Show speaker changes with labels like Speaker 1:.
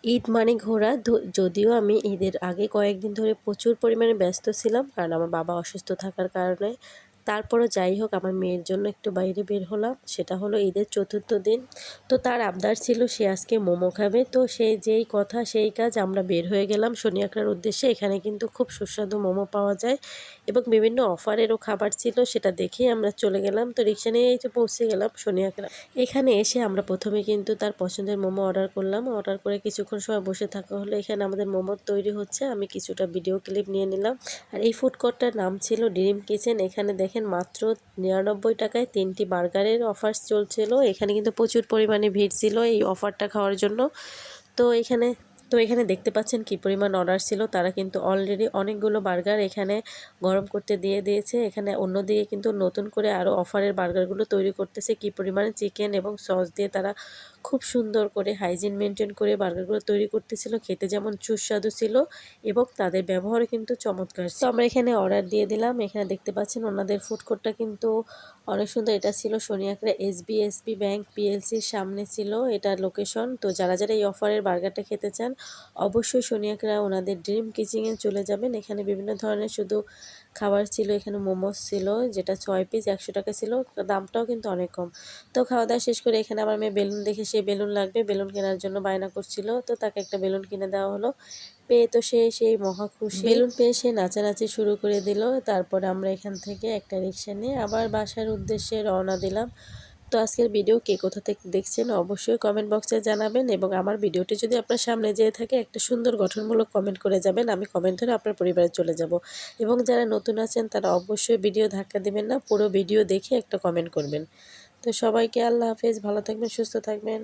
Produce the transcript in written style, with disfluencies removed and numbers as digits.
Speaker 1: ঈদ মানে ঘোরা। যদিও আমি ঈদের আগে কয়েকদিন ধরে প্রচুর পরিমাণে ব্যস্ত ছিলাম, কারণ আমার বাবা অসুস্থ থাকার কারণে। তারপরও যাই হোক, আমার মেয়ের জন্য একটু বাইরে বের হলাম। সেটা হলো ঈদের চতুর্থ দিন। তো তার আবদার ছিল সে আজকে মোমো খাবে। তো সেই যেই কথা সেই কাজ, আমরা বের হয়ে গেলাম শনিয়াকড়ার উদ্দেশ্যে। এখানে কিন্তু খুব সুস্বাদু মোমো পাওয়া যায় এবং বিভিন্ন অফারেরও খাবার ছিল, সেটা দেখেই আমরা চলে গেলাম। তো রিক্সা নিয়ে এই যে পৌঁছে গেলাম শনিয়াকড়া। এখানে এসে আমরা প্রথমে কিন্তু তার পছন্দের মোমো অর্ডার করলাম। অর্ডার করে কিছুক্ষণ সময় বসে থাকা হলো। এখানে আমাদের মোমো তৈরি হচ্ছে, আমি কিছুটা ভিডিও ক্লিপ নিয়ে নিলাম। আর এই ফুড কোর্টটার নাম ছিল ড্রিম কিচেন। এখানে দেখেন মাত্র 99 টাকায় 3টি বার্গারের অফার চলছিল। এখানে কিন্তু প্রচুর পরিমাণে ভিড় ছিল এই অফারটা খাওয়ার জন্য। তো এখানে দেখতে পাচ্ছেন কি পরিমাণ অর্ডার ছিল। তারা কিন্তু অলরেডি অনেকগুলো বার্গার এখানে গরম করতে দিয়ে দিয়েছে। এখানে অন্যদিকে কিন্তু নতুন করে আরও অফারের বার্গারগুলো তৈরি করতেছে। কি পরিমাণে চিকেন এবং সস দিয়ে তারা খুব সুন্দর করে হাইজিন মেনটেন করে বার্গারগুলো তৈরি করতেছিল। খেতে যেমন সুস্বাদু ছিল এবং তাদের ব্যবহারও কিন্তু চমৎকার। তো আমরা এখানে অর্ডার দিয়ে দিলাম। এখানে দেখতে পাচ্ছেন ওনাদের ফুড কোর্টটা কিন্তু অনেক সুন্দর। এটা ছিল শনিয়াকড়া এসবি ব্যাংক পিএলসির সামনে ছিল এটার লোকেশন। তো যারা যারা এই অফারের বার্গারটা খেতে চান, অবশ্যই শনিয়াকড়া ওনাদের ড্রিম কিচেনে চলে যাবেন। এখানে বিভিন্ন ধরনের শুধু খাবার ছিল। এখানে মোমোস ছিল, যেটা 6 পিস 100 টাকা ছিল। দামটাও কিন্তু অনেক কম। তো খাওয়া দাওয়া শেষ করে এখানে আমার মেয়ে বেলুন দেখে, সে বেলুন লাগবে, বেলুন কেনার জন্য বায়না করছিল। তো তাকে একটা বেলুন কিনে দেওয়া হলো। পেয়ে তো সে সেই মহা খুশি। বেলুন পেয়ে সে নাচানাচি শুরু করে দিল। তারপরে আমরা এখান থেকে একটা রিক্সা নিয়ে আবার বাসার উদ্দেশ্যে রওনা দিলাম। তো আজকের ভিডিও কে কোথা থেকে দেখছেন অবশ্যই কমেন্ট বক্সে জানাবেন, এবং আমার ভিডিওটি যদি আপনার সামনে যেয়ে থাকে একটা সুন্দর গঠনমূলক কমেন্ট করে যাবেন। আমি কমেন্ট ধরে আপনার পরিবারে চলে যাব। এবং যারা নতুন আছেন তারা অবশ্যই ভিডিও ধাক্কা দিবেন না, পুরো ভিডিও দেখে একটা কমেন্ট করবেন। তো সবাইকে আল্লাহ হাফেজ, ভালো থাকবেন, সুস্থ থাকবেন।